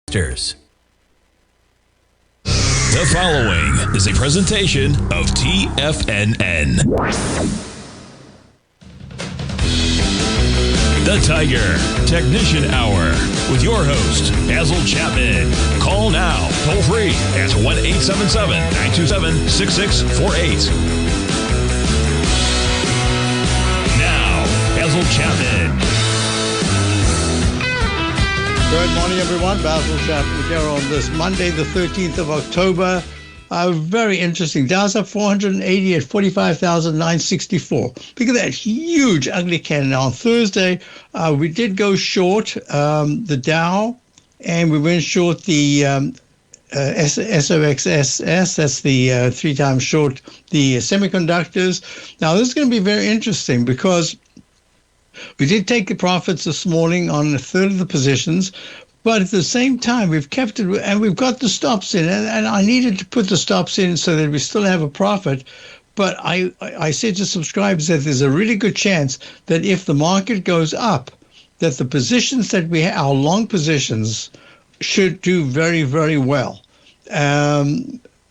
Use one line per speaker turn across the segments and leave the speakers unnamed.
The following is a presentation of TFNN. The Tiger Technician Hour with your host, Basil Chapman. Call now, toll free at 1-877-927-6648. Now, Basil Chapman.
Good morning, everyone. Basil Chapman here on this Monday, the 13th of October. Very interesting. Dow's up 480 at 45,964. Look at that huge, ugly candle. Now, on Thursday, we did go short the Dow, and we went short the SOXSS. That's the 3 times short the semiconductors. Now, this is going to be very interesting because we did take the profits this morning on a third of the positions, but at the same time, we've kept it, and we've got the stops in, and I needed to put the stops in so that we still have a profit. But I said to subscribers that there's a really good chance that if the market goes up, that the positions that we have, our long positions, should do very, very well.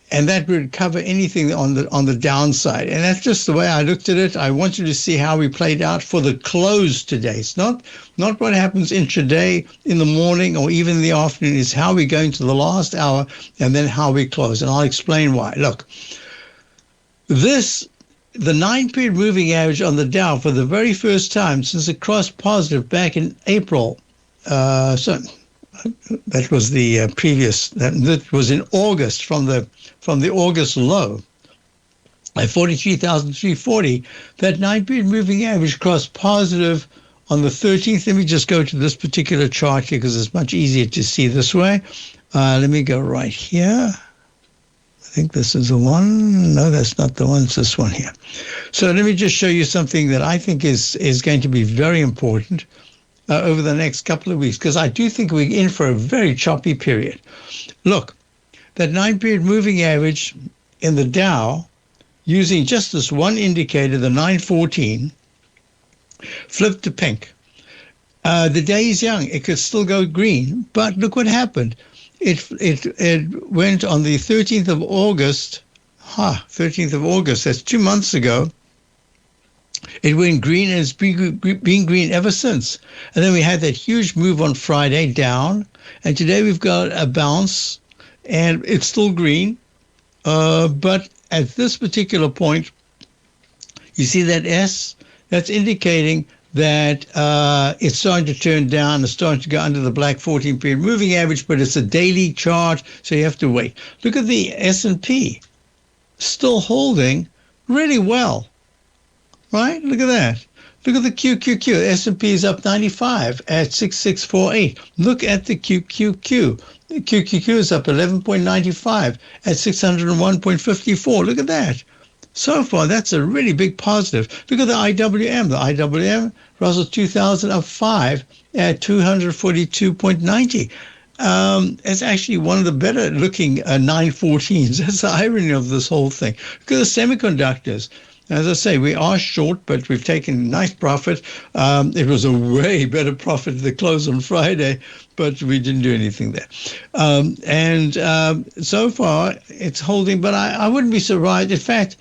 And that would cover anything on the downside. And that's just the way I looked at it. I want you to see how we played out for the close today. It's not what happens intraday in the morning or even in the afternoon. It's how we go into the last hour and then how we close. And I'll explain why. Look, the 9-period moving average on the Dow for the very first time since it crossed positive back in April. That was the previous. That was in August from the August low at 43,340. That 9-period moving average crossed positive on the 13th. Let me just go to this particular chart here because it's much easier to see this way. Let me go right here. I think this is the one. No, that's not the one. It's this one here. So let me just show you something that I think is going to be very important over the next couple of weeks, because I do think we're in for a very choppy period. Look, that 9-period moving average in the Dow, using just this one indicator, the 914, flipped to pink. The day is young. It could still go green, but look what happened. It went on the 13th of August. 13th of August, that's 2 months ago. It went green, and it's been green ever since. And then we had that huge move on Friday down, and today we've got a bounce, and it's still green. But at this particular point, you see that S? That's indicating that it's starting to turn down. It's starting to go under the black 14-period moving average, but it's a daily chart, so you have to wait. Look at the S&P, still holding really well. Right? Look at that. Look at the QQQ. S&P is up 95 at 6648. Look at the QQQ. The QQQ is up 11.95 at 601.54. Look at that. So far, that's a really big positive. Look at the IWM. The IWM, Russell 2000, up 5 at 242.90. It's actually one of the better looking 914s. That's the irony of this whole thing. Look at the semiconductors. As I say, we are short, but we've taken a nice profit. It was a way better profit at the close on Friday, but we didn't do anything there. So far, it's holding, but I wouldn't be surprised. In fact,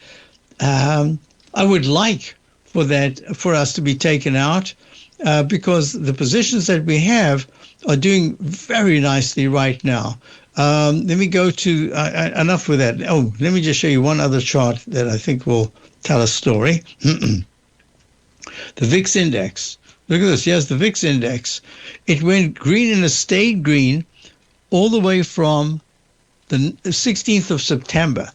I would like for us to be taken out because the positions that we have are doing very nicely right now. Let me go to, enough with that. Oh, let me just show you one other chart that I think will tell a story. The VIX index. Look at this. Here's the VIX index. It went green and it stayed green all the way from the 16th of September.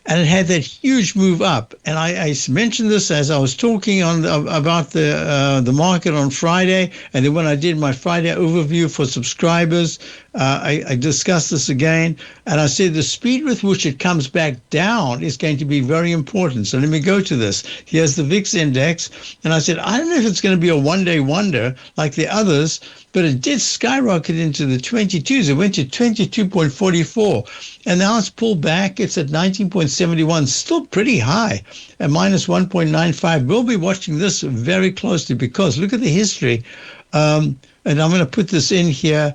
And it had that huge move up. And I mentioned this as I was talking about the market on Friday. And then when I did my Friday overview for subscribers, I discussed this again. And I said the speed with which it comes back down is going to be very important. So let me go to this. Here's the VIX index. And I said, I don't know if it's going to be a one-day wonder like the others, but it did skyrocket into the 22s. It went to 22.44. And now it's pulled back. It's at 19.71, still pretty high, at minus 1.95. We'll be watching this very closely because look at the history. And I'm going to put this in here.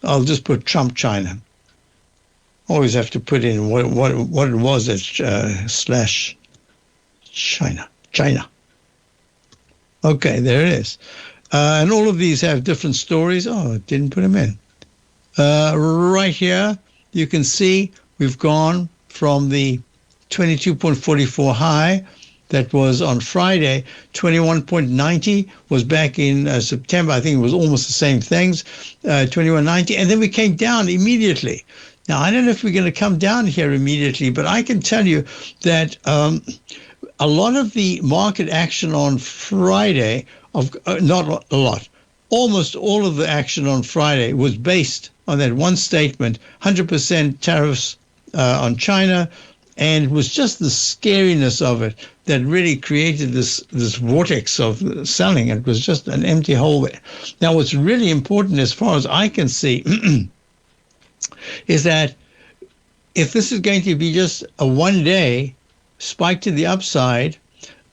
I'll just put Trump China. Always have to put in what it was at slash China. Okay, there it is. And all of these have different stories. Oh, it didn't put them in. Right here, you can see we've gone from the 22.44 high that was on Friday. 21.90 was back in September. I think it was almost the same things, 21.90. And then we came down immediately. Now, I don't know if we're going to come down here immediately, but I can tell you that a lot of the market action on Friday, not a lot, almost all of the action on Friday was based on that one statement, 100% tariffs on China, and it was just the scariness of it that really created this vortex of selling. It was just an empty hole there. Now, what's really important, as far as I can see, is that if this is going to be just a one-day spike to the upside,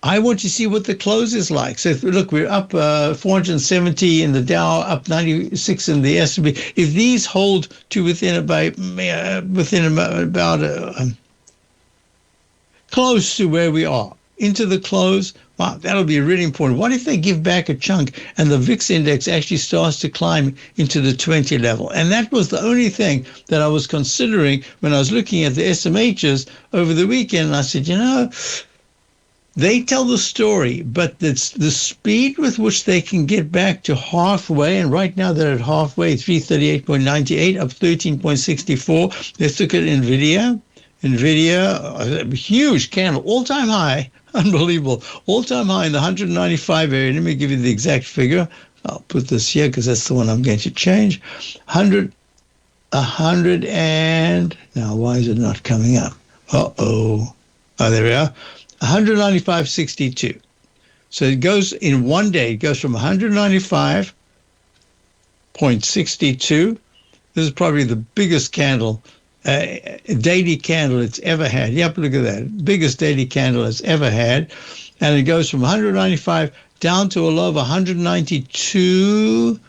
I want to see what the close is like. So look, we're up 470 in the Dow, up 96 in the S&P. If these hold to within about close to where we are, into the close, wow, that'll be really important. What if they give back a chunk and the VIX index actually starts to climb into the 20 level? And that was the only thing that I was considering when I was looking at the SMHs over the weekend. And I said, they tell the story, but it's the speed with which they can get back to halfway, and right now they're at halfway, 338.98, up 13.64. Let's look at NVIDIA. NVIDIA, a huge candle, all-time high, unbelievable, all-time high in the 195 area. Let me give you the exact figure. I'll put this here because that's the one I'm going to change. 100 and, now why is it not coming up? Oh, there we are. 195.62. So it goes in one day, it goes from 195.62. This is probably the biggest candle, daily candle it's ever had. Yep, look at that. Biggest daily candle it's ever had. And it goes from 195 down to a low of 192.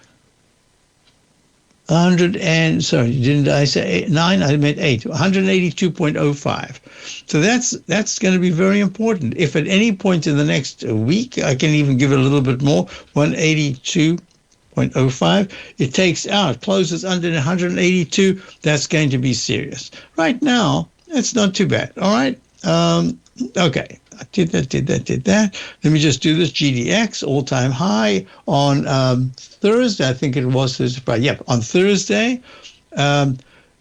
100 and, sorry, didn't I say 9? I meant 8. 182.05. So that's going to be very important. If at any point in the next week, I can even give it a little bit more, 182.05, it takes out, closes under 182, that's going to be serious. Right now, it's not too bad. All right. Okay. I did that. Let me just do this. GDX, all-time high on Thursday. I think it was Thursday. Yep, on Thursday.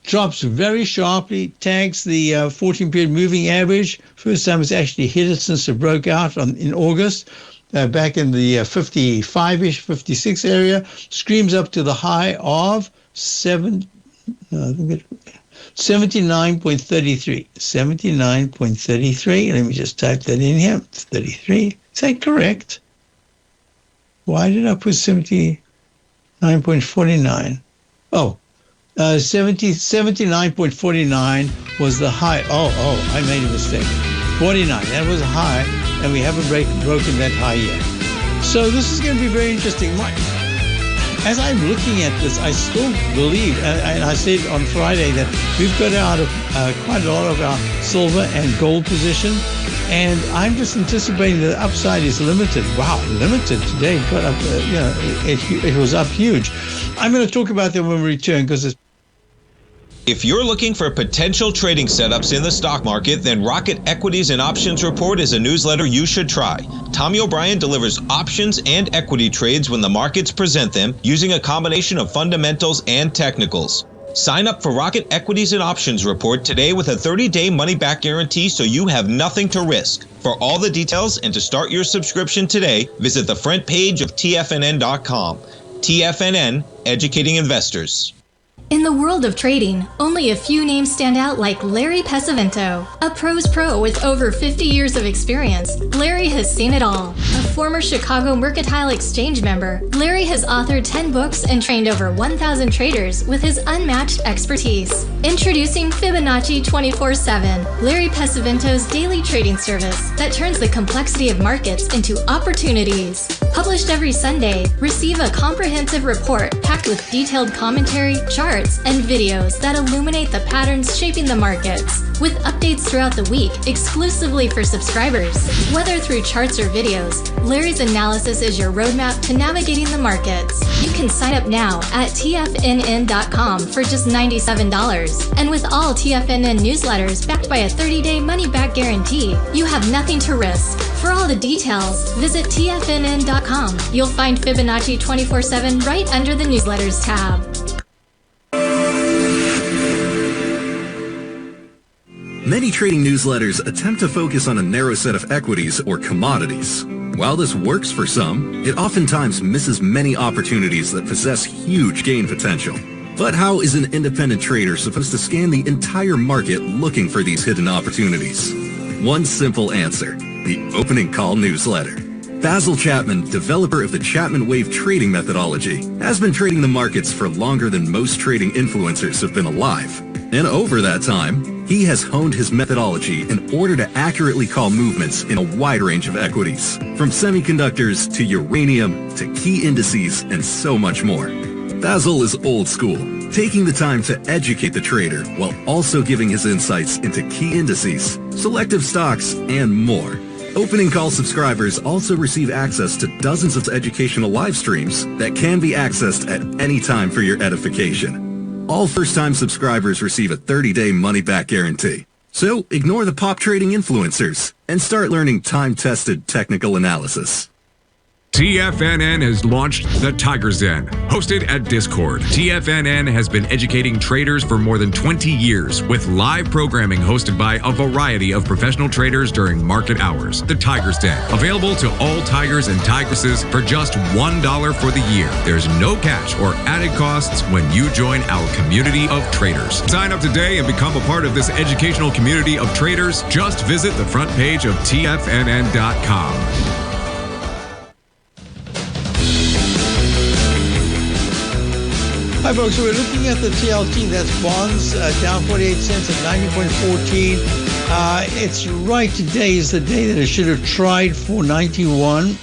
Drops very sharply, tags the 14-period moving average. First time it's actually hit it since it broke out in August. Back in the 55-ish, 56 area. Screams up to the high of 79.33. 79.33. Let me just type that in here. 33. Is that correct? Why did I put 79.49? Oh, 79.49 was the high. Oh, I made a mistake. 49. That was a high, and we haven't broken that high yet. So this is going to be very interesting. As I'm looking at this, I still believe, and I said on Friday that we've got out of quite a lot of our silver and gold position, and I'm just anticipating that the upside is limited. Wow, limited today. It got up, it was up huge. I'm going to talk about that when we return because it's.
If you're looking for potential trading setups in the stock market, then Rocket Equities and Options Report is a newsletter you should try. Tommy O'Brien delivers options and equity trades when the markets present them using a combination of fundamentals and technicals. Sign up for Rocket Equities and Options Report today with a 30-day money-back guarantee so you have nothing to risk. For all the details and to start your subscription today, visit the front page of TFNN.com. TFNN, educating investors.
In the world of trading, only a few names stand out like Larry Pesavento. A pro's pro with over 50 years of experience, Larry has seen it all. A former Chicago Mercantile Exchange member, Larry has authored 10 books and trained over 1,000 traders with his unmatched expertise. Introducing Fibonacci 24/7, Larry Pesavento's daily trading service that turns the complexity of markets into opportunities. Published every Sunday, receive a comprehensive report packed with detailed commentary, charts, and videos that illuminate the patterns shaping the markets, with updates throughout the week exclusively for subscribers. Whether through charts or videos, Larry's analysis is your roadmap to navigating the markets. You can sign up now at TFNN.com for just $97. And with all TFNN newsletters backed by a 30-day money-back guarantee, you have nothing to risk. For all the details, visit TFNN.com. You'll find Fibonacci 24/7 right under the newsletters tab.
Many trading newsletters attempt to focus on a narrow set of equities or commodities. While this works for some, it oftentimes misses many opportunities that possess huge gain potential. But how is an independent trader supposed to scan the entire market looking for these hidden opportunities? One simple answer: the opening call newsletter. Basil Chapman, developer of the Chapman Wave trading methodology, has been trading the markets for longer than most trading influencers have been alive. And over that time, he has honed his methodology in order to accurately call movements in a wide range of equities, from semiconductors to uranium to key indices and so much more. Basil is old school, taking the time to educate the trader while also giving his insights into key indices, selective stocks, and more. Opening call subscribers also receive access to dozens of educational live streams that can be accessed at any time for your edification. All first-time subscribers receive a 30-day money-back guarantee. So ignore the pop trading influencers and start learning time-tested technical analysis.
TFNN has launched the Tiger's Den, hosted at Discord. TFNN has been educating traders for more than 20 years with live programming hosted by a variety of professional traders during market hours. The Tiger's Den, available to all tigers and tigresses for just $1 for the year. There's no catch or added costs when you join our community of traders. Sign up today and become a part of this educational community of traders. Just visit the front page of TFNN.com.
Hi, folks. So we're looking at the TLT. That's bonds down 48 cents at 90.14. It's right today is the day that it should have tried for 91.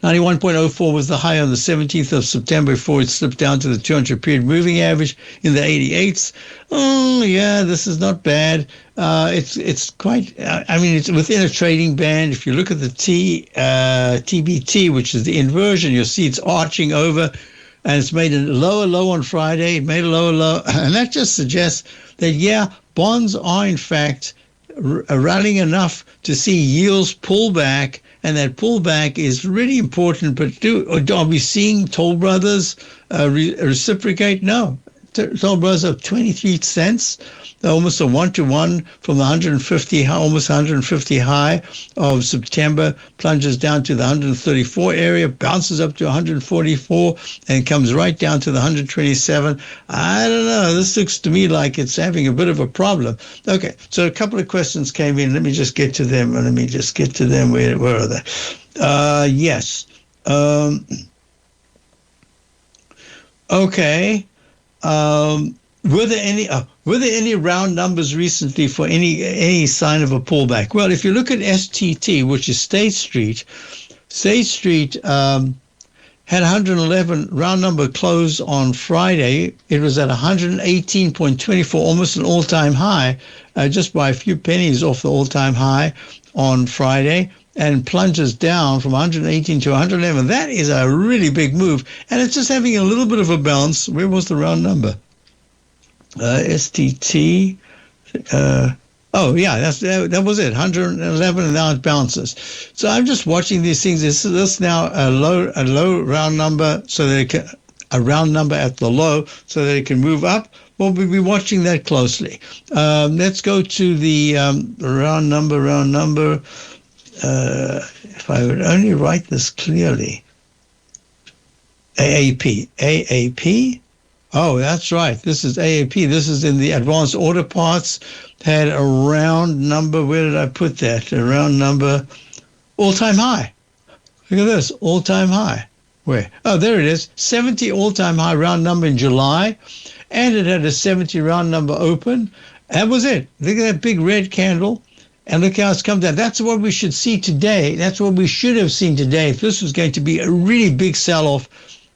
91.04 was the high on the 17th of September before it slipped down to the 200-period moving average in the 88s. Oh, yeah, this is not bad. It's quite, it's within a trading band. If you look at the TBT, which is the inversion, you'll see it's arching over. And it's made a lower low on Friday. It made a lower low. And that just suggests that, yeah, bonds are, in fact, rallying enough to see yields pull back. And that pullback is really important. But are we seeing Toll Brothers reciprocate? No. Toll Brothers up 23 cents. Almost a 1-to-1 from the 150 high, almost 150 high of September, plunges down to the 134 area, bounces up to 144, and comes right down to the 127. I don't know. This looks to me like it's having a bit of a problem. Okay, so a couple of questions came in. Let me just get to them. Where are they? Yes. Okay. Were there any round numbers recently for any sign of a pullback? Well, if you look at STT, which is State Street had 111 round number close on Friday. It was at 118.24, almost an all-time high, just by a few pennies off the all-time high on Friday, and plunges down from 118 to 111. That is a really big move, and it's just having a little bit of a bounce. Where was the round number? STT. That was it. 111, and now it bounces. So I'm just watching these things. This is now a low round number, so that it can, a round number at the low, so that it can move up. Well, we'll be watching that closely. Let's go to the round number. If I would only write this clearly. AAP. Oh, that's right. This is AAP. This is in the advanced order parts. Had a round number. Where did I put that? A round number. All-time high. Look at this. All-time high. Where? Oh, there it is. 70 all-time high round number in July. And it had a 70 round number open. That was it. Look at that big red candle. And look how it's come down. That's what we should see today. That's what we should have seen today if this was going to be a really big sell-off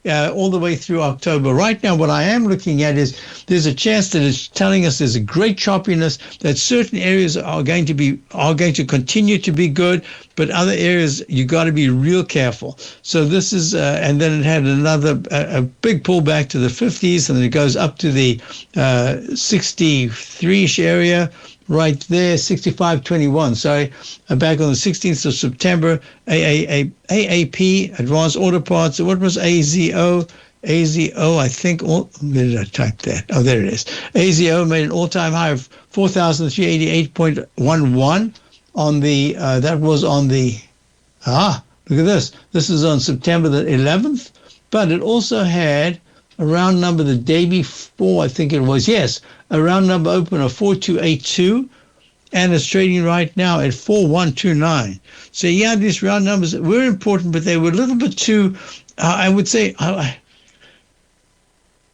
all the way through October. Right now, what I am looking at is there's a chance that it's telling us there's a great choppiness, that certain areas are going to continue to be good, but other areas you got to be real careful. So this is, and then it had a big pullback to the 50s, and then it goes up to the 63-ish area. Right there, 65.21. Sorry, back on the 16th of September, AAP, Advanced Auto Parts. What was AZO? AZO, I think. Where did I type that? Oh, there it is. AZO made an all-time high of 4,388.11 on the. That was on the. Look at this. This is on September the 11th, but it also had a round number the day before, I think it was. Yes, a round number open of 4282, and it's trading right now at 4129. So yeah, these round numbers were important, but they were a little bit too, I would say,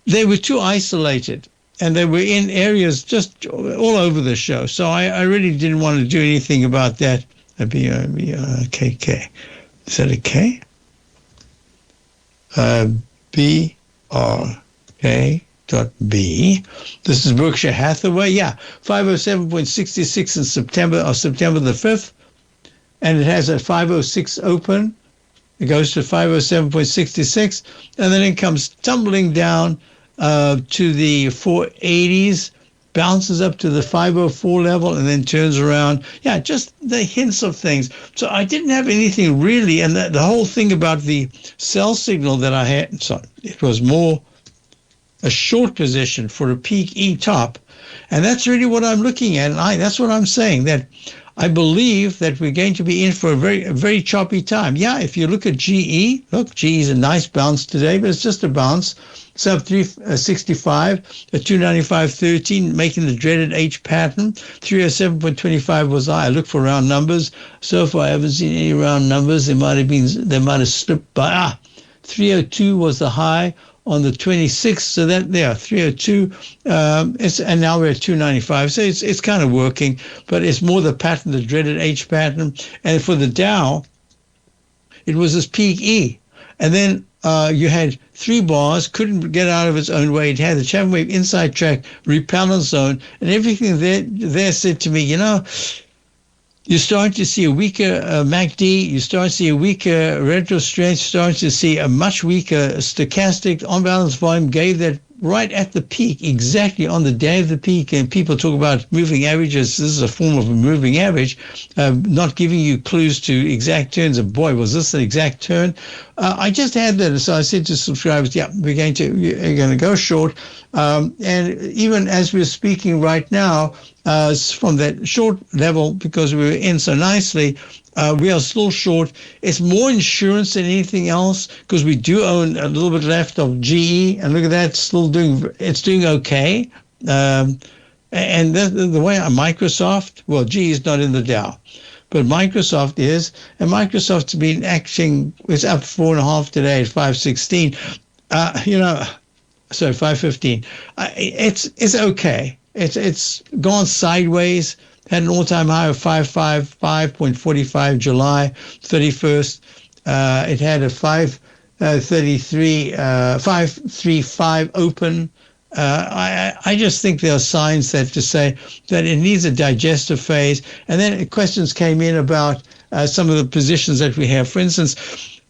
they were too isolated, and they were in areas just all over the show. So I really didn't want to do anything about that. KK. Is that a K? BRK.B. This is Berkshire Hathaway. Yeah, 507.66 in September the 5th. And it has a 506 open. It goes to 507.66. And then it comes tumbling down to the 480s, bounces up to the 504 level, and then turns around. Yeah, just the hints of things. So I didn't have anything really, and the whole thing about the sell signal that I had, so it was more a short position for a peak E top, and that's really what I'm looking at, and that's what I'm saying, that I believe that we're going to be in for a very choppy time. Yeah, if you look at GE, look, GE is a nice bounce today, but it's just a bounce. It's up 365 at 295.13, making the dreaded H pattern. 307.25 was I look for round numbers. So far, I haven't seen any round numbers. They might have slipped by. 302 was the high on the 26th. So that there, 302. And now we're at 295. So it's kind of working, but it's more the pattern, the dreaded H pattern. And for the Dow, it was this peak E, and then you had 3 bars, couldn't get out of its own way. It had the Chapman wave inside track repellent zone, and everything there said to me, you're starting to see a weaker MACD, you start to see a weaker retro strength, you start to see a much weaker stochastic on-balance volume, gave that right at the peak, exactly on the day of the peak. And people talk about moving averages. This is a form of a moving average, not giving you clues to exact turns. And boy, was this an exact turn. I just had that. So I said to subscribers, yeah, we're going to go short. And even as we're speaking right now, from that short level, because we were in so nicely, we are still short. It's more insurance than anything else, because we do own a little bit left of GE, and look at that, it's doing okay. And the way Microsoft, well, GE is not in the Dow, but Microsoft is, and Microsoft's been acting. It's up 4.5 today at 516. Sorry, 515. It's okay. It's gone sideways. Had an all-time high of 555.45 July 31st. It had a 535 open. I just think there are signs that to say that it needs a digestive phase. And then questions came in about some of the positions that we have. For instance,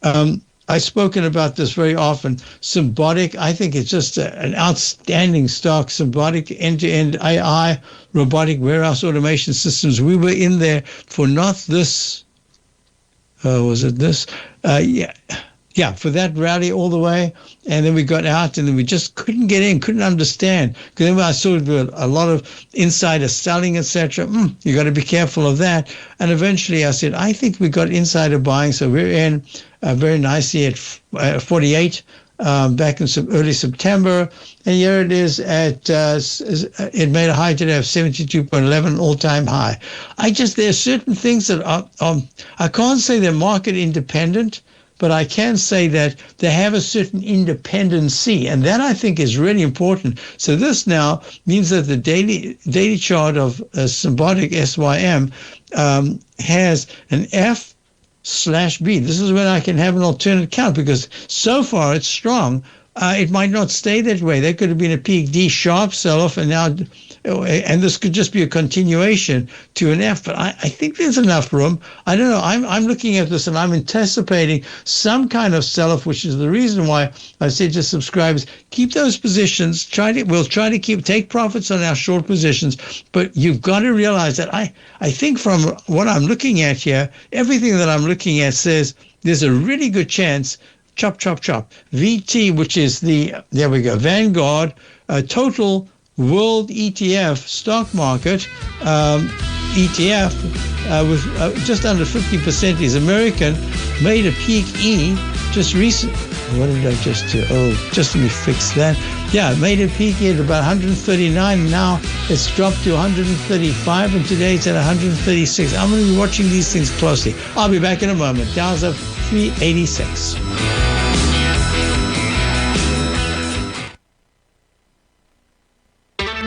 I've spoken about this very often. Symbotic, I think it's just an outstanding stock. Symbotic, end-to-end AI, robotic warehouse automation systems. We were in there for not this. Was it this? Yeah, for that rally all the way. And then we got out, and then we just couldn't get in, couldn't understand. Because then I saw a lot of insider selling, etc. You got to be careful of that. And eventually I said, I think we got insider buying. So we're in very nicely at 48 back in early September. And here it is at, it made a high today of 72.11, all-time high. There are certain things that are, I can't say they're market independent, but I can say that they have a certain independency, and that I think is really important. So this now means that the daily chart of symbolic SYM has an F/B. This is when I can have an alternate count, because so far it's strong. It might not stay that way. There could have been a peak D sharp sell-off, and this could just be a continuation to an F. But I think there's enough room. I don't know. I'm looking at this and I'm anticipating some kind of sell-off, which is the reason why I said to subscribers, keep those positions. We'll try to take profits on our short positions, but you've got to realize that I think from what I'm looking at here, everything that I'm looking at says there's a really good chance. Chop, chop, chop. VT, which is there we go, Vanguard, total world ETF stock market, ETF with just under 50% is American, made a peak E just recent. What did I just do? Oh, just let me fix that. Yeah, made a peak E at about 139. Now it's dropped to 135, and today it's at 136. I'm going to be watching these things closely. I'll be back in a moment. Dow's up 386.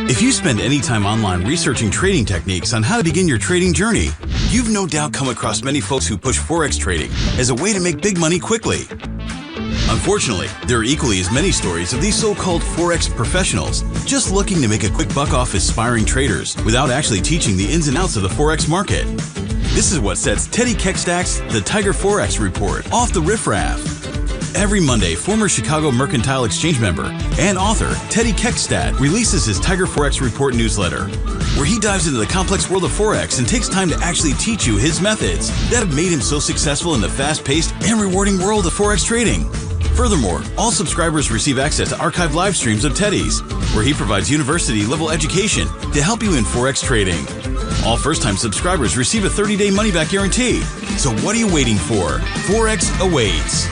If you spend any time online researching trading techniques on how to begin your trading journey, you've no doubt come across many folks who push Forex trading as a way to make big money quickly. Unfortunately, there are equally as many stories of these so-called Forex professionals just looking to make a quick buck off aspiring traders without actually teaching the ins and outs of the Forex market. This is what sets Teddy Keckstack's The Tiger Forex Report off the riffraff. Every Monday, former Chicago Mercantile Exchange member and author Teddy Keckstack releases his Tiger Forex Report newsletter, where he dives into the complex world of Forex and takes time to actually teach you his methods that have made him so successful in the fast-paced and rewarding world of Forex trading. Furthermore, all subscribers receive access to archived live streams of Teddy's, where he provides university-level education to help you in Forex trading. All first-time subscribers receive a 30-day money-back guarantee. So what are you waiting for? Forex awaits.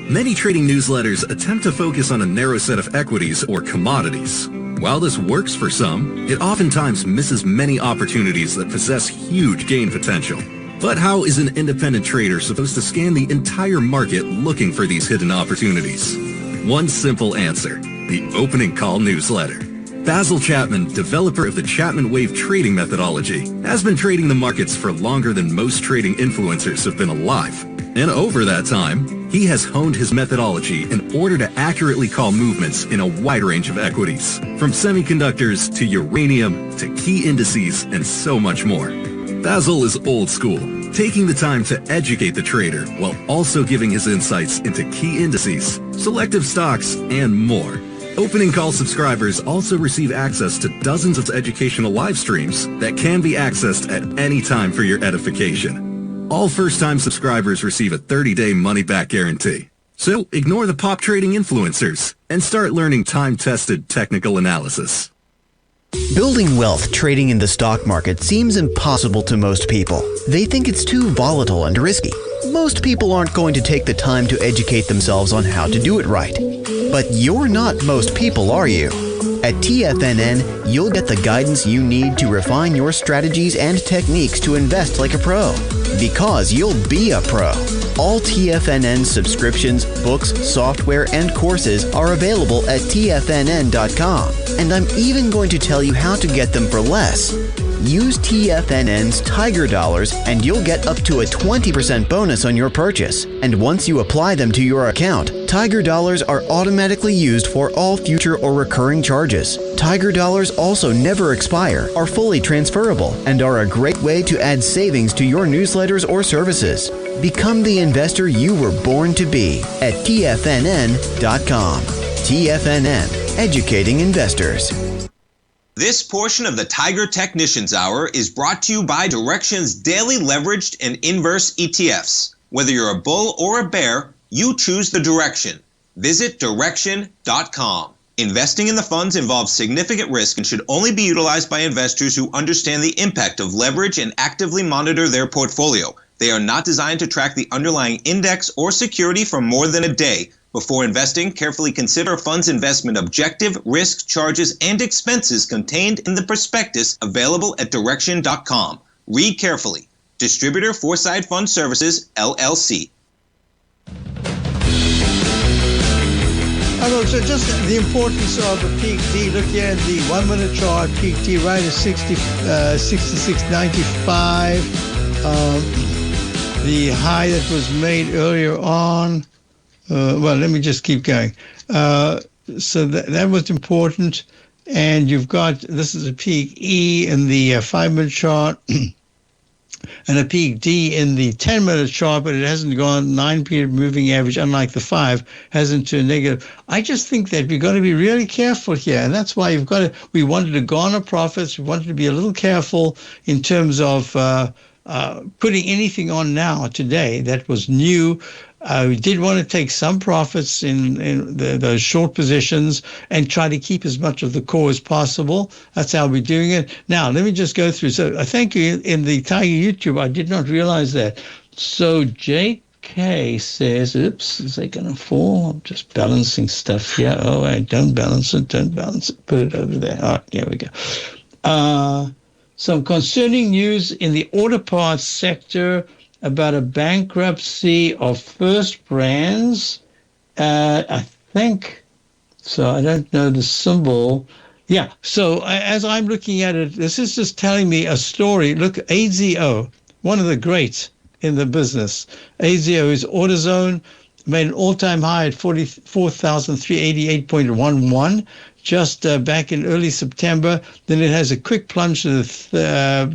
Many trading newsletters attempt to focus on a narrow set of equities or commodities. While this works for some, it oftentimes misses many opportunities that possess huge gain potential. But how is an independent trader supposed to scan the entire market looking for these hidden opportunities? One simple answer: the opening call newsletter. Basil Chapman, developer of the Chapman Wave trading methodology, has been trading the markets for longer than most trading influencers have been alive. And over that time, he has honed his methodology in order to accurately call movements in a wide range of equities, from semiconductors to uranium to key indices and so much more. Basil is old school, taking the time to educate the trader while also giving his insights into key indices, selective stocks, and more. Opening call subscribers also receive access to dozens of educational live streams that can be accessed at any time for your edification. All first-time subscribers receive a 30-day money-back guarantee. So ignore the pop trading influencers and start learning time-tested technical analysis.
Building wealth trading in the stock market seems impossible to most people. They think it's too volatile and risky. Most people aren't going to take the time to educate themselves on how to do it right. But you're not most people, are you? At TFNN, you'll get the guidance you need to refine your strategies and techniques to invest like a pro. Because you'll be a pro. All TFNN subscriptions, books, software, and courses are available at TFNN.com. And I'm even going to tell you how to get them for less. Use TFNN's Tiger Dollars and you'll get up to a 20% bonus on your purchase. And once you apply them to your account, Tiger Dollars are automatically used for all future or recurring charges. Tiger Dollars also never expire, are fully transferable, and are a great way to add savings to your newsletters or services. Become the investor you were born to be at TFNN.com. TFNN, educating investors.
This portion of the Tiger Technicians Hour is brought to you by Direxion's daily leveraged and inverse ETFs. Whether you're a bull or a bear, you choose the direction. Visit Direxion.com. Investing in the funds involves significant risk and should only be utilized by investors who understand the impact of leverage and actively monitor their portfolio. They are not designed to track the underlying index or security for more than a day. Before investing, carefully consider a fund's investment objective, risk, charges, and expenses contained in the prospectus available at direction.com. Read carefully. Distributor Foreside Fund Services, LLC.
So just the importance of a peak D. Look here at the 1 minute chart. Peak D right at 66.95. The high that was made earlier on. Well, let me just keep going. So that was important. And you've got, this is a peak E in the 5 minute chart. And a peak D in the 10-minute chart, but it hasn't gone 9-period moving average, unlike the 5, hasn't turned negative. I just think that we've got to be really careful here, and that's why we wanted to garner profits. We wanted to be a little careful in terms of putting anything on now today that was new. We did want to take some profits in those short positions and try to keep as much of the core as possible. That's how we're doing it. Now, let me just go through. So thank you. In the Tiger YouTube, I did not realize that. So JK says, oops, is that going to fall? I'm just balancing stuff here. Oh, wait, don't balance it. Put it over there. All right, here we go. Some concerning news in the auto parts sector about a bankruptcy of First Brands. I think, so I don't know the symbol. Yeah, so as I'm looking at it, this is just telling me a story. Look, AZO, one of the greats in the business. AZO is AutoZone, made an all-time high at 44,388.11 just back in early September. Then it has a quick plunge to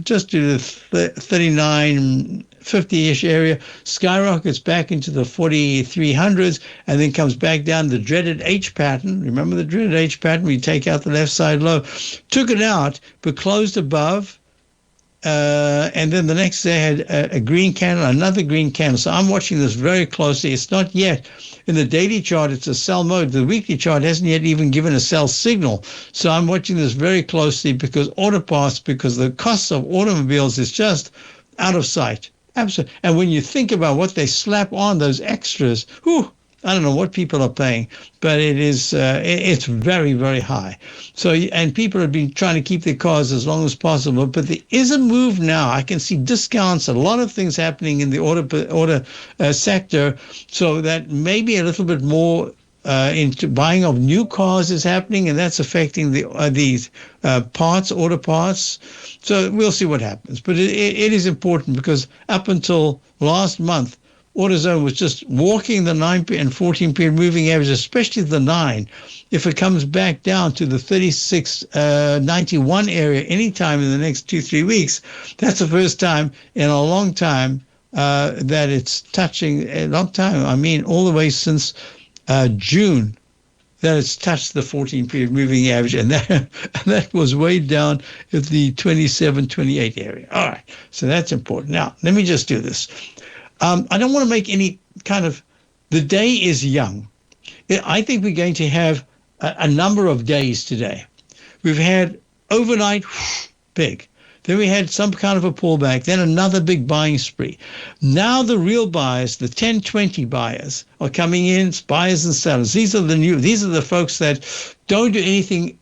just to the 3950-ish area, skyrockets back into the 4300s, and then comes back down the dreaded H pattern. Remember the dreaded H pattern? We take out the left side low. Took it out, but closed above. And then the next day had a green candle, another green candle. So I'm watching this very closely. It's not yet in the daily chart. It's a sell mode. The weekly chart hasn't yet even given a sell signal. So I'm watching this very closely because auto parts, because the cost of automobiles is just out of sight. Absolutely. And when you think about what they slap on those extras, whew, I don't know what people are paying, but it's very, very high. So, and people have been trying to keep their cars as long as possible, but there is a move now. I can see discounts, a lot of things happening in the auto sector, so that maybe a little bit more into buying of new cars is happening, and that's affecting these auto parts. So we'll see what happens. But it is important because up until last month, AutoZone was just walking the 9 and 14-period moving average, especially the 9. If it comes back down to the 36.91 area anytime in the next 2-3 weeks, that's the first time in a long time that it's touching, a long time, I mean all the way since June, that it's touched the 14-period moving average, and that was way down at the 27-28 area. All right, so that's important. Now, let me just do this. I don't want to make any kind of, the day is young. I think we're going to have a number of days today. We've had overnight, big. Then we had some kind of a pullback, then another big buying spree. Now the real buyers, the 10-20 buyers, are coming in, buyers and sellers. These are the folks that don't do anything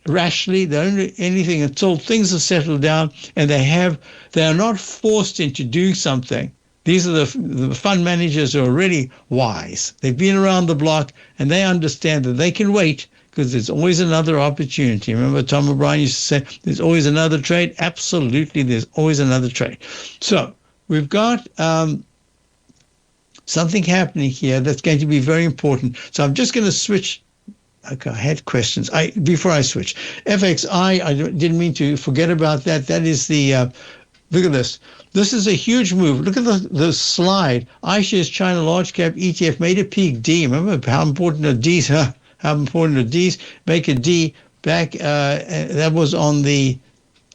rashly, they don't do anything until things are settled down, and they are not forced into doing something. These are the fund managers who are really wise. They've been around the block, and they understand that they can wait because there's always another opportunity. Remember Tom O'Brien used to say, there's always another trade? Absolutely, there's always another trade. So we've got something happening here that's going to be very important. So I'm just going to switch. Okay, I had questions. Before I switch. FXI, I didn't mean to forget about that. That is the, look at this. This is a huge move. Look at the slide. iShares China Large Cap ETF made a peak D. Remember how important are Ds? How important are Ds? Make a D back. That was on the,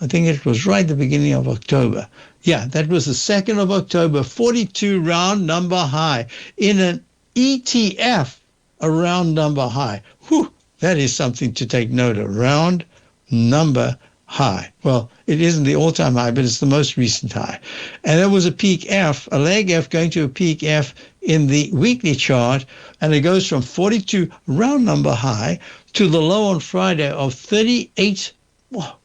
I think it was right at the beginning of October. Yeah, that was the 2nd of October. 42 round number high in an ETF. A round number high. Whew, that is something to take note of. Round number high. Well, it isn't the all-time high, but it's the most recent high. And there was a peak F, a leg F going to a peak F in the weekly chart, and it goes from 42 round number high to the low on Friday of 38. Well,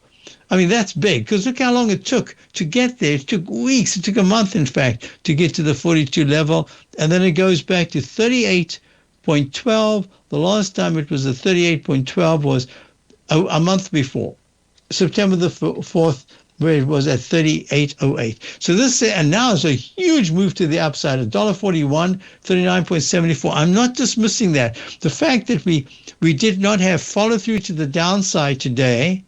I mean, that's big, because look how long it took to get there. It took weeks. It took a month, in fact, to get to the 42 level. And then it goes back to 38.12. The last time it was at 38.12 was a month before, September the 4th, where it was at 38.08. So this, and now it's a huge move to the upside, $1.41, 39.74. I'm not dismissing that. The fact that we did not have follow through to the downside today,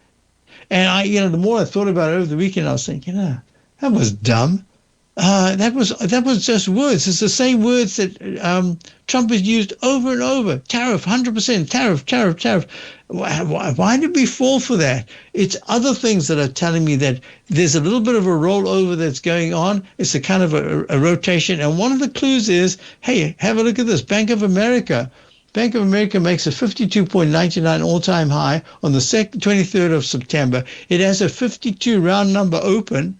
and the more I thought about it over the weekend, I was thinking, that was dumb. That was just words. It's the same words that Trump has used over and over. Tariff, 100%, tariff. Why did we fall for that? It's other things that are telling me that there's a little bit of a rollover that's going on. It's a kind of a rotation. And one of the clues is, hey, have a look at this. Bank of America makes a 52.99 all-time high on the 23rd of September. It has a 52 round number open.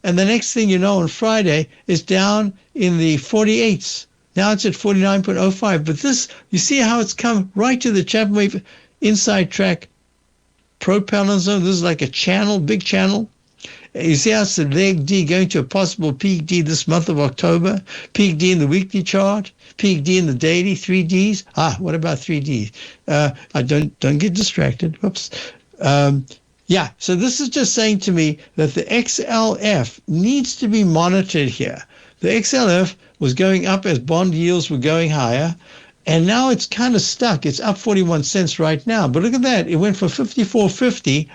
And the next thing you know, on Friday, is down in the 48s. Now it's at 49.05. But this, you see how it's come right to the Chapman Wave inside track propeller zone. This is like a channel, big channel. You see how it's the leg D going to a possible peak D this month of October, peak D in the weekly chart, peak D in the daily, 3Ds. What about 3Ds? I don't get distracted. Whoops. Yeah, so this is just saying to me that the XLF needs to be monitored here. The XLF was going up as bond yields were going higher, and now it's kind of stuck. It's up 41 cents right now. But look at that. It went from 54.50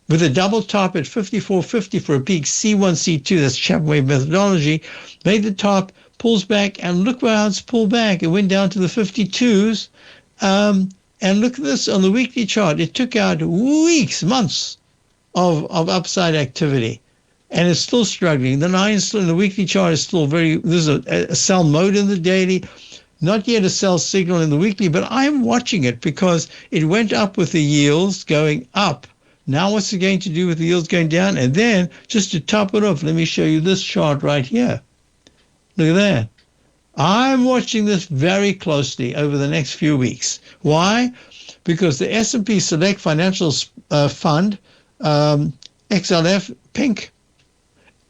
with a double top at 54.50 for a peak C1, C2. That's Chapman Wave methodology. Made the top, pulls back, and look where it's pulled back. It went down to the 52s. And look at this on the weekly chart. It took out weeks, months of upside activity, and it's still struggling. The 9 still in the weekly chart is still there's a sell mode in the daily, not yet a sell signal in the weekly, but I'm watching it because it went up with the yields going up. Now what's it going to do with the yields going down? And then just to top it off, let me show you this chart right here. Look at that. I'm watching this very closely over the next few weeks. Why? Because the S&P Select Financial Fund, XLF, pink,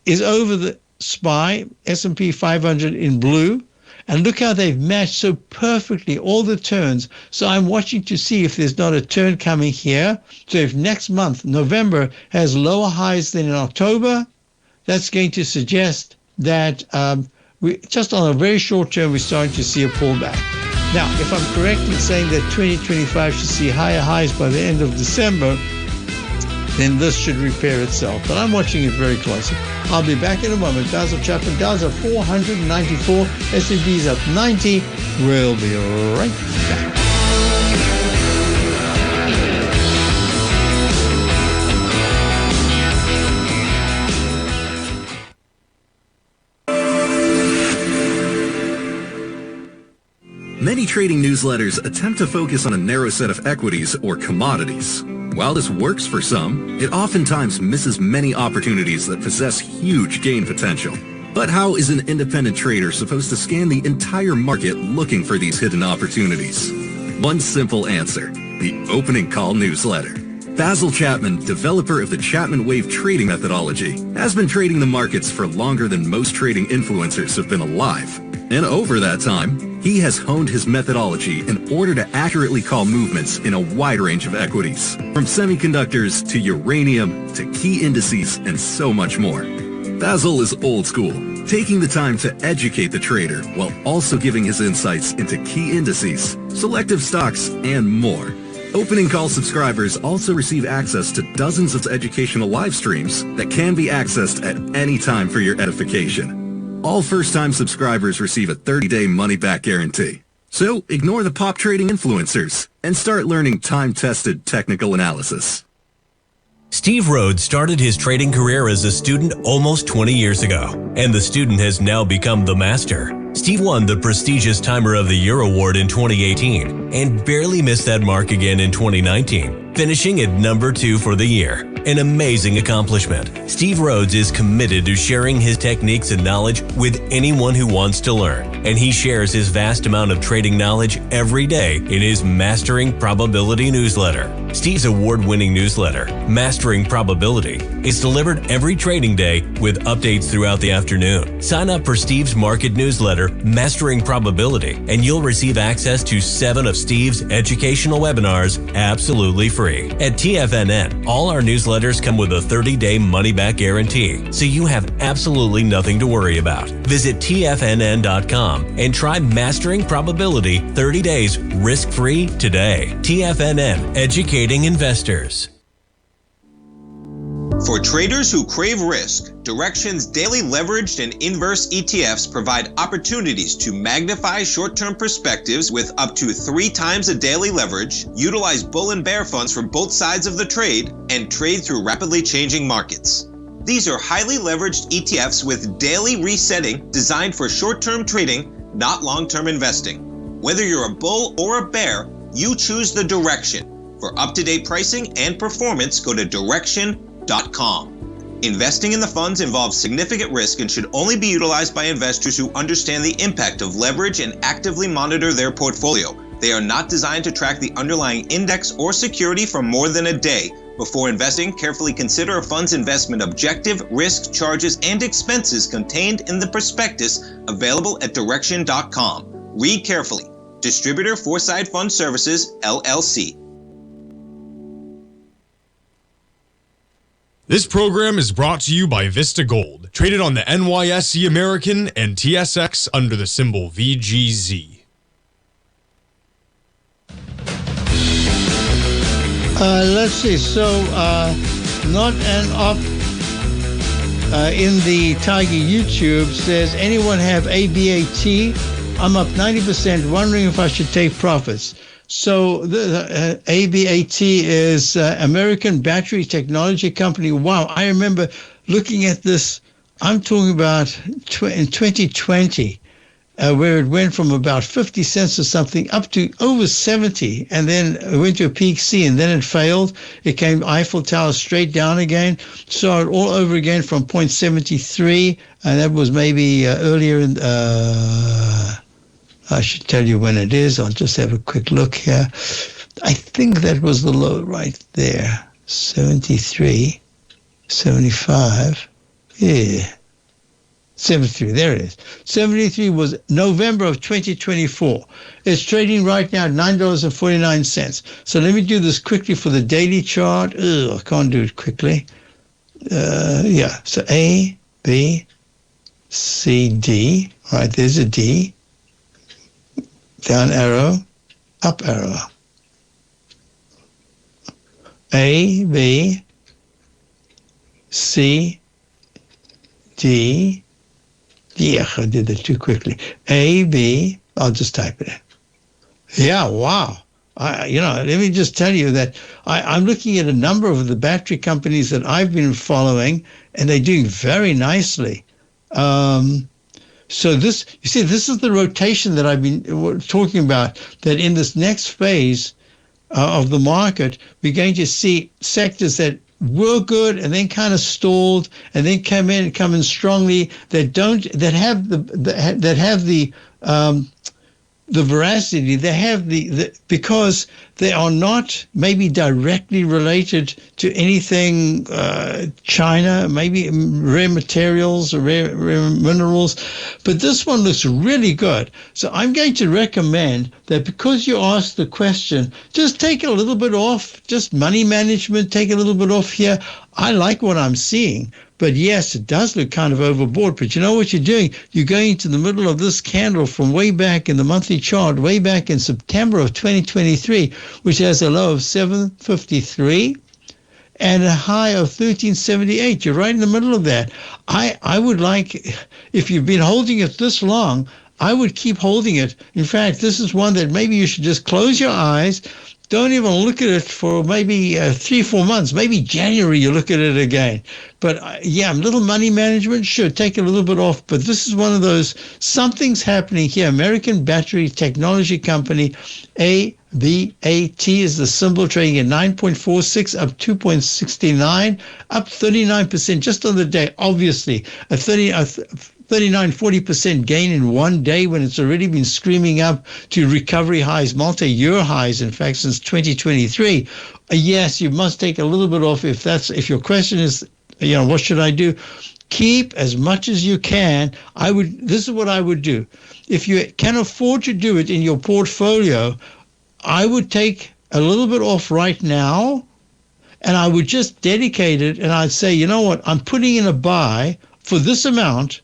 is over the SPY, S&P 500 in blue. And look how they've matched so perfectly all the turns. So I'm watching to see if there's not a turn coming here. So if next month, November, has lower highs than in October, that's going to suggest that we just on a very short term, we're starting to see a pullback. Now, if I'm correct in saying that 2025 should see higher highs by the end of December, then this should repair itself. But I'm watching it very closely. I'll be back in a moment. Basil Chapman, Dow's up 494, S&P's up 90. We'll be right back.
Many trading newsletters attempt to focus on a narrow set of equities or commodities. While this works for some, it oftentimes misses many opportunities that possess huge gain potential. But how is an independent trader supposed to scan the entire market looking for these hidden opportunities? One simple answer: the opening call newsletter. Basil Chapman, developer of the Chapman Wave trading methodology, has been trading the markets for longer than most trading influencers have been alive. And over that time, he has honed his methodology in order to accurately call movements in a wide range of equities, from semiconductors to uranium to key indices and so much more. Basil is old school, taking the time to educate the trader while also giving his insights into key indices, selective stocks, and more. Opening call subscribers also receive access to dozens of educational live streams that can be accessed at any time for your edification. All first-time subscribers receive a 30-day money-back guarantee. So ignore the pop trading influencers and start learning time-tested technical analysis.
Steve Rhodes started his trading career as a student almost 20 years ago, and the student has now become the master. Steve won the prestigious Timer of the Year award in 2018 and barely missed that mark again in 2019, finishing at number 2 for the year. an amazing accomplishment. Steve Rhodes is committed to sharing his techniques and knowledge with anyone who wants to learn, and he shares his vast amount of trading knowledge every day in his Mastering Probability newsletter. Steve's award-winning newsletter, Mastering Probability, is delivered every trading day with updates throughout the afternoon. Sign up for Steve's market newsletter, Mastering Probability, and you'll receive access to 7 of Steve's educational webinars absolutely free. At TFNN, all our newsletters come with a 30-day money-back guarantee, so you have absolutely nothing to worry about. Visit TFNN.com and try Mastering Probability 30 days risk-free today. TFNN, educating investors.
For traders who crave risk, Direxion's daily leveraged and inverse ETFs provide opportunities to magnify short-term perspectives with up to 3 times a daily leverage, utilize bull and bear funds from both sides of the trade, and trade through rapidly changing markets. These are highly leveraged ETFs with daily resetting designed for short-term trading, not long-term investing. Whether you're a bull or a bear, you choose the Direxion. For up-to-date pricing and performance, go to Direxion.com. Investing in the funds involves significant risk and should only be utilized by investors who understand the impact of leverage and actively monitor their portfolio. They are not designed to track the underlying index or security for more than a day. Before investing, carefully consider a fund's investment objective, risk, charges, and expenses contained in the prospectus available at Direxion.com. Read carefully. Distributor Foreside Fund Services, LLC.
This program is brought to you by Vista Gold, traded on the NYSE American and TSX under the symbol VGZ.
Let's see. So, not an op in the Tiger YouTube says, anyone have ABAT? I'm up 90%, wondering if I should take profits. So the ABAT is American Battery Technology Company. Wow, I remember looking at this. I'm talking about in 2020, where it went from about 50 cents or something up to over 70, and then it went to a peak C, and then it failed. It came Eiffel Tower straight down again, started all over again from 0.73, and that was maybe earlier in. I should tell you when it is. I'll just have a quick look here. I think that was the low right there. 73, 75. Yeah. 73, there it is. 73 was November of 2024. It's trading right now at $9.49. So let me do this quickly for the daily chart. I can't do it quickly. Yeah, so A, B, C, D. All right, there's a D. Down arrow, up arrow. A, B, C, D. Yeah, I did that too quickly. A, B, I'll just type it in. Yeah, wow. Let me just tell you that I'm looking at a number of the battery companies that I've been following, and they're doing very nicely. So this is the rotation that I've been talking about, that in this next phase of the market, we're going to see sectors that were good and then kind of stalled and then come in strongly, that have the veracity, they have the because they are not maybe directly related to anything China, maybe rare materials or rare minerals, but this one looks really good. So I'm going to recommend that, because you asked the question, just take a little bit off, just money management, take a little bit off here. I like what I'm seeing. But yes, it does look kind of overbought. But you know what you're doing? You're going into the middle of this candle from way back in the monthly chart, way back in September of 2023, which has a low of 753 and a high of 1378. You're right in the middle of that. I would like, if you've been holding it this long, I would keep holding it. In fact, this is one that maybe you should just close your eyes. Don't even look at it for maybe 3-4 months. Maybe January you look at it again. But yeah, little money management, sure, take a little bit off. But this is one of those, something's happening here. American Battery Technology Company, ABAT. BAT is the symbol, trading at 9.46, up 2.69, up 39% just on the day. Obviously, a 39-40% gain in one day when it's already been screaming up to recovery highs, multi-year highs, in fact, since 2023. Yes, you must take a little bit off if your question is, what should I do? Keep as much as you can. This is what I would do. If you can afford to do it in your portfolio, I would take a little bit off right now, and I would just dedicate it, and I'd say, you know what, I'm putting in a buy for this amount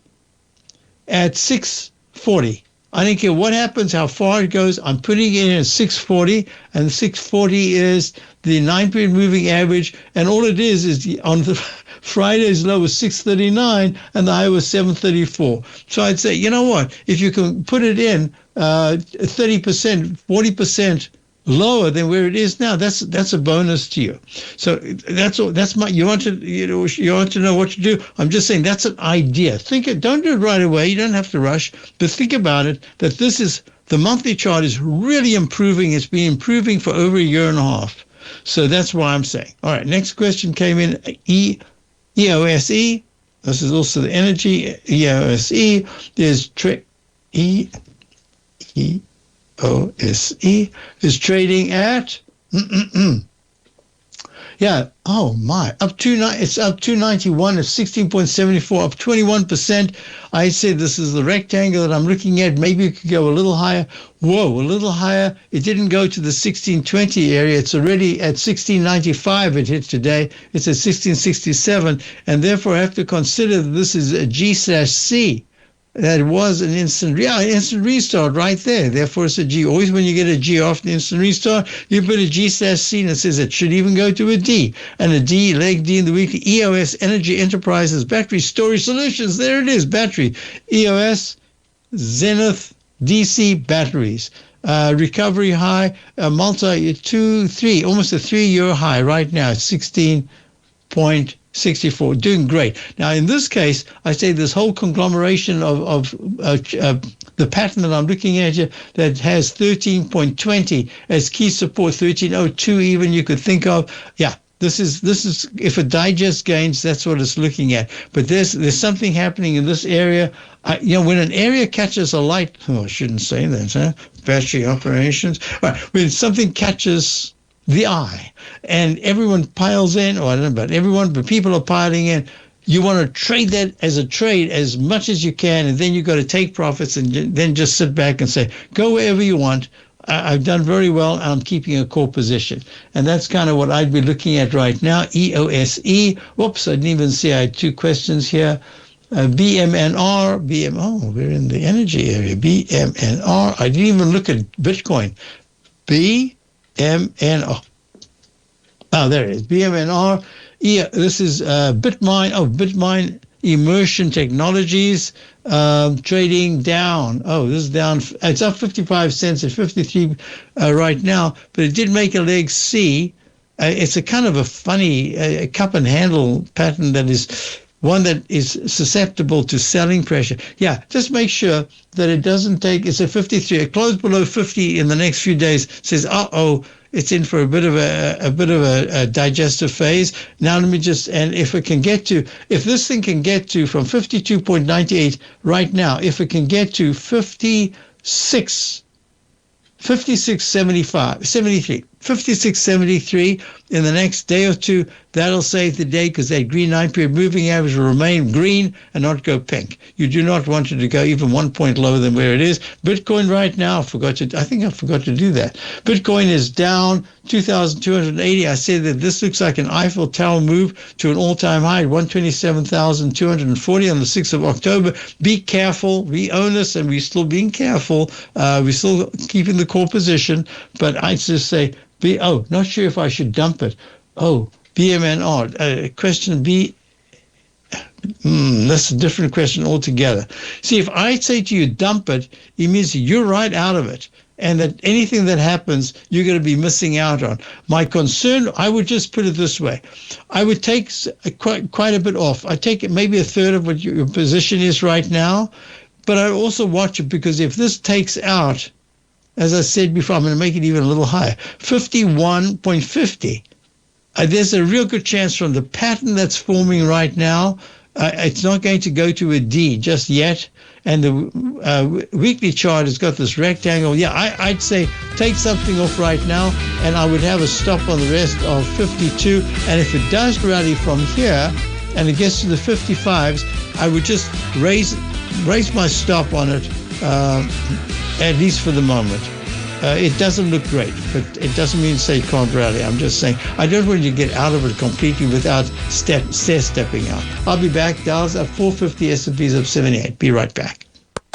at 640. I don't care what happens, how far it goes. I'm putting it in at 640, and 640 is the 9-period moving average, and all it is on the Friday's low was 639, and the high was 734. So I'd say, you know what, if you can put it in 30%, 40% lower than where it is now, that's a bonus to you. So that's my, you want to know what to do. I'm just saying that's an idea. Don't do it right away. You don't have to rush, but think about it, that the monthly chart is really improving. It's been improving for over a year and a half. So that's why I'm saying. All right, next question came in, EOSE. This is also the energy. EOSE is EOSE is trading at it's up 291, it's 16.74, up 21%. I said this is the rectangle that I'm looking at. Maybe it could go a little higher. Whoa, a little higher. It didn't go to the 1620 area. It's already at 1695 it hit today. It's at 1667, and therefore I have to consider that this is a G/C. That was an instant restart right there. Therefore, it's a G. Always when you get a G off the instant restart, you put a G/C and it says it should even go to a D. And a D, leg D in the weekly. EOS, Energy Enterprises, Battery Storage Solutions. There it is, battery. EOS, Zenith, DC batteries. Recovery high, almost a 3-year high right now. It's 16.64, doing great. Now, in this case, I say this whole conglomeration of the pattern that I'm looking at here that has 13.20 as key support, 13.02 even you could think of. Yeah, this is if it digests gains, that's what it's looking at. But there's something happening in this area. When an area catches a light, I shouldn't say that, huh? Battery operations. All right, when something catches the eye and everyone piles in, or I don't know about everyone, but people are piling in, you want to trade that as a trade as much as you can, and then you've got to take profits and then just sit back and say, go wherever you want. I've done very well, and I'm keeping a core position. And that's kind of what I'd be looking at right now. EOSE. Whoops, I didn't even see I had two questions here. BMNR. We're in the energy area. BMNR. I didn't even look at Bitcoin. BMNR. Oh, there it is. BMNR. Yeah, this is Bitmine. Bitmine Immersion Technologies. Trading down. This is down. It's up 55 cents at 53 right now, but it did make a leg C. It's a kind of a funny cup and handle pattern that is one that is susceptible to selling pressure. Yeah, just make sure that it doesn't take. It's at 53. It closed below 50 in the next few days. Says, it's in for a bit of a digestive phase. Now let me if this thing can get to from 52.98 right now, if it can get to 56.73 in the next day or two, that'll save the day, because that green 9-period moving average will remain green and not go pink. You do not want it to go even 1 point lower than where it is. Bitcoin right now, I think I forgot to do that. Bitcoin is down 2,280. I said that this looks like an Eiffel Tower move to an all-time high, 127,240 on the 6th of October. Be careful. We own this, and we're still being careful. We're still keeping the core position, but I just say, not sure if I should dump it. BMNR. Question B. That's a different question altogether. See, if I say to you, dump it, it means you're right out of it, and that anything that happens, you're going to be missing out on. My concern, I would just put it this way. I would take quite a bit off. I take maybe a third of what your position is right now, but I also watch it, because if this takes out as I said before, I'm going to make it even a little higher, 51.50. There's a real good chance from the pattern that's forming right now, it's not going to go to a D just yet. And the weekly chart has got this rectangle. Yeah, I'd say take something off right now, and I would have a stop on the rest of 52. And if it does rally from here and it gets to the 55s, I would just raise my stop on it, at least for the moment. It doesn't look great, but it doesn't mean to say it can't rally. I'm just saying I don't want you to get out of it completely without stepping out. I'll be back. Dow's up 450, S&P's up 78. Be right back.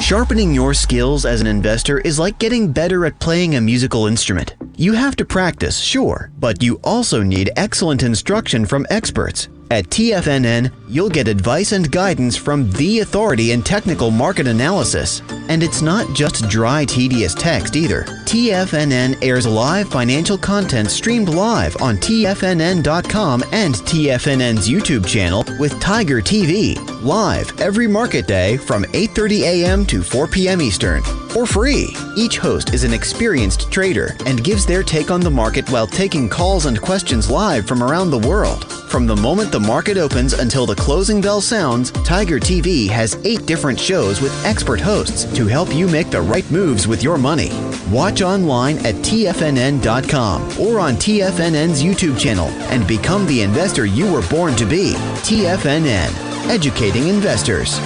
Sharpening your skills as an investor is like getting better at playing a musical instrument. You have to practice, sure, but you also need excellent instruction from experts. At TFNN, you'll get advice and guidance from the authority in technical market analysis. And it's not just dry, tedious text either. TFNN airs live financial content streamed live on TFNN.com and TFNN's YouTube channel with Tiger TV, live every market day from 8:30 a.m. to 4 p.m. Eastern, for free. Each host is an experienced trader and gives their take on the market while taking calls and questions live from around the world. From the moment the market opens until the closing bell sounds, Tiger TV has 8 different shows with expert hosts to help you make the right moves with your money. Watch online at TFNN.com or on TFNN's YouTube channel and become the investor you were born to be. TFNN, educating investors.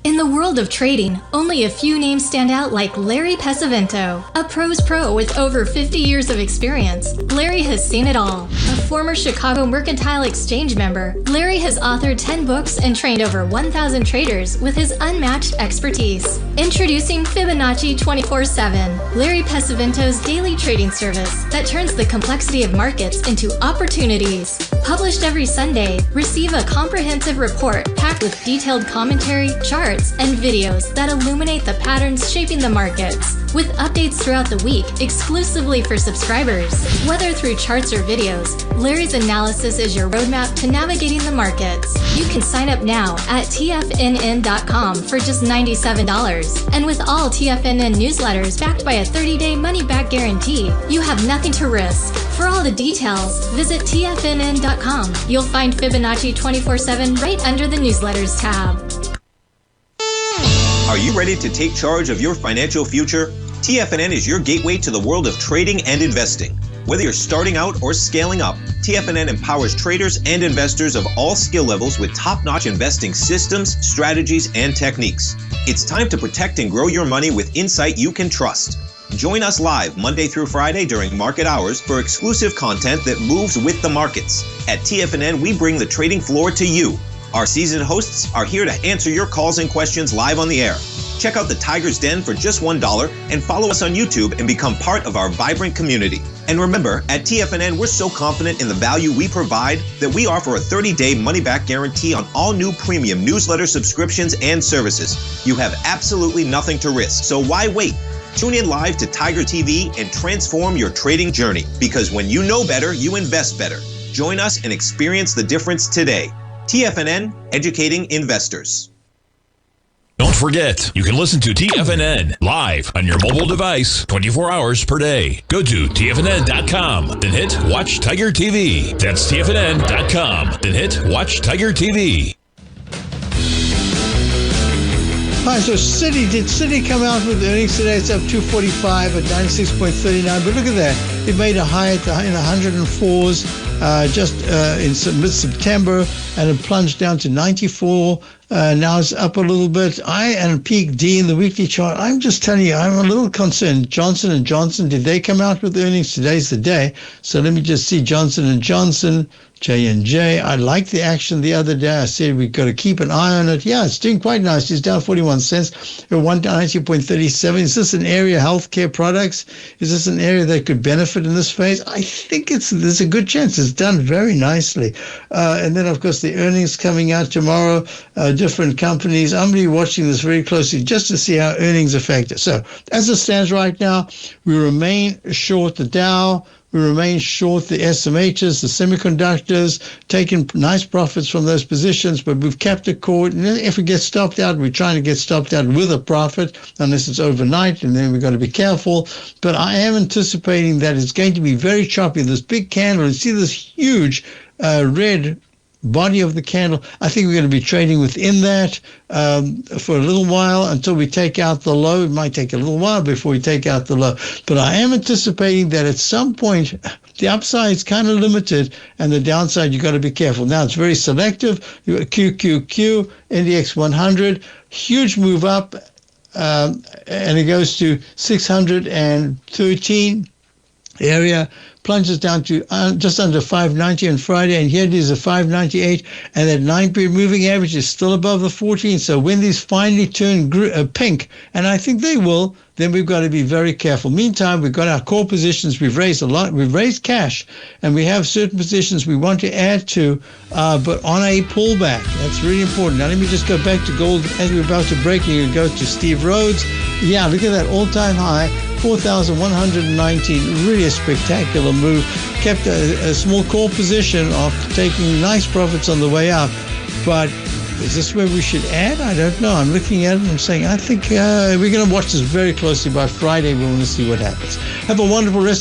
In the world of trading, only a few names stand out like Larry Pesavento, a pro's pro with over 50 years of experience. Larry has seen it all. A former Chicago Mercantile Exchange member, Larry has authored 10 books and trained over 1,000 traders with his unmatched expertise. Introducing Fibonacci 24/7, Larry Pesavento's daily trading service that turns the complexity of markets into opportunities. Published every Sunday, receive a comprehensive report packed with detailed commentary, charts, and videos that illuminate the patterns shaping the markets, with updates throughout the week exclusively for subscribers. Whether through charts or videos, Larry's analysis is your roadmap to navigating the markets. You can sign up now at TFNN.com for just $97. And with all TFNN newsletters backed by a 30-day money-back guarantee, you have nothing to risk. For all the details, visit TFNN.com. You'll find Fibonacci 24/7 right under the newsletters tab.
Are you ready to take charge of your financial future? TFNN is your gateway to the world of trading and investing. Whether you're starting out or scaling up, TFNN empowers traders and investors of all skill levels with top-notch investing systems, strategies, and techniques. It's time to protect and grow your money with insight you can trust. Join us live Monday through Friday during market hours for exclusive content that moves with the markets. At TFNN, we bring the trading floor to you. Our seasoned hosts are here to answer your calls and questions live on the air. Check out the Tiger's Den for just $1 and follow us on YouTube and become part of our vibrant community. And remember, at TFNN, we're so confident in the value we provide that we offer a 30-day money-back guarantee on all new premium newsletter subscriptions and services. You have absolutely nothing to risk, so why wait? Tune in live to Tiger TV and transform your trading journey, because when you know better, you invest better. Join us and experience the difference today. TFNN, educating investors.
Don't forget, you can listen to TFNN live on your mobile device 24 hours per day. Go to TFNN.com, then hit Watch Tiger TV. That's TFNN.com, then hit Watch Tiger TV.
Hi, so did Citi come out with earnings today? It's up 245 at 96.39, but look at that. It made a high in the 104s just in mid-September, and it plunged down to 94. Now it's up a little bit. And peak D in the weekly chart. I'm just telling you, I'm a little concerned. Johnson & Johnson, did they come out with earnings? Today's the day. So let me just see Johnson & Johnson, J&J. I liked the action the other day. I said we've got to keep an eye on it. Yeah, it's doing quite nice. It's down 41 cents at 190.37. Is this an area, healthcare products? Is this an area that could benefit in this phase? I think there's a good chance. It's done very nicely. And then, of course, the earnings coming out tomorrow, different companies. I'm going to be watching this very closely just to see how earnings affect it. So as it stands right now, we remain short the Dow. We remain short the SMHs, the semiconductors, taking nice profits from those positions, but we've kept it core. And if we get stopped out, we're trying to get stopped out with a profit, unless it's overnight, and then we've got to be careful. But I am anticipating that it's going to be very choppy. This big candle, you see this huge red body of the candle. I think we're going to be trading within that for a little while until we take out the low. It might take a little while before we take out the low. But I am anticipating that at some point, the upside is kind of limited, and the downside, you've got to be careful. Now, it's very selective. You got QQQ, NDX 100, huge move up, and it goes to 613 area, plunges down to just under 590 on Friday, and here it is at 598, and that 9-period moving average is still above the 14. So when these finally turn pink, and I think they will, then we've got to be very careful. Meantime, we've got our core positions. We've raised a lot. We've raised cash, and we have certain positions we want to add to, but on a pullback. That's really important. Now, let me just go back to gold as we're about to break. You can go to Steve Rhodes. Yeah, look at that all-time high, 4,119. Really a spectacular move. Kept a small core position after taking nice profits on the way up, but is this where we should add? I don't know. I'm looking at it and I'm saying, I think we're going to watch this very closely. By Friday, we want to see what happens. Have a wonderful rest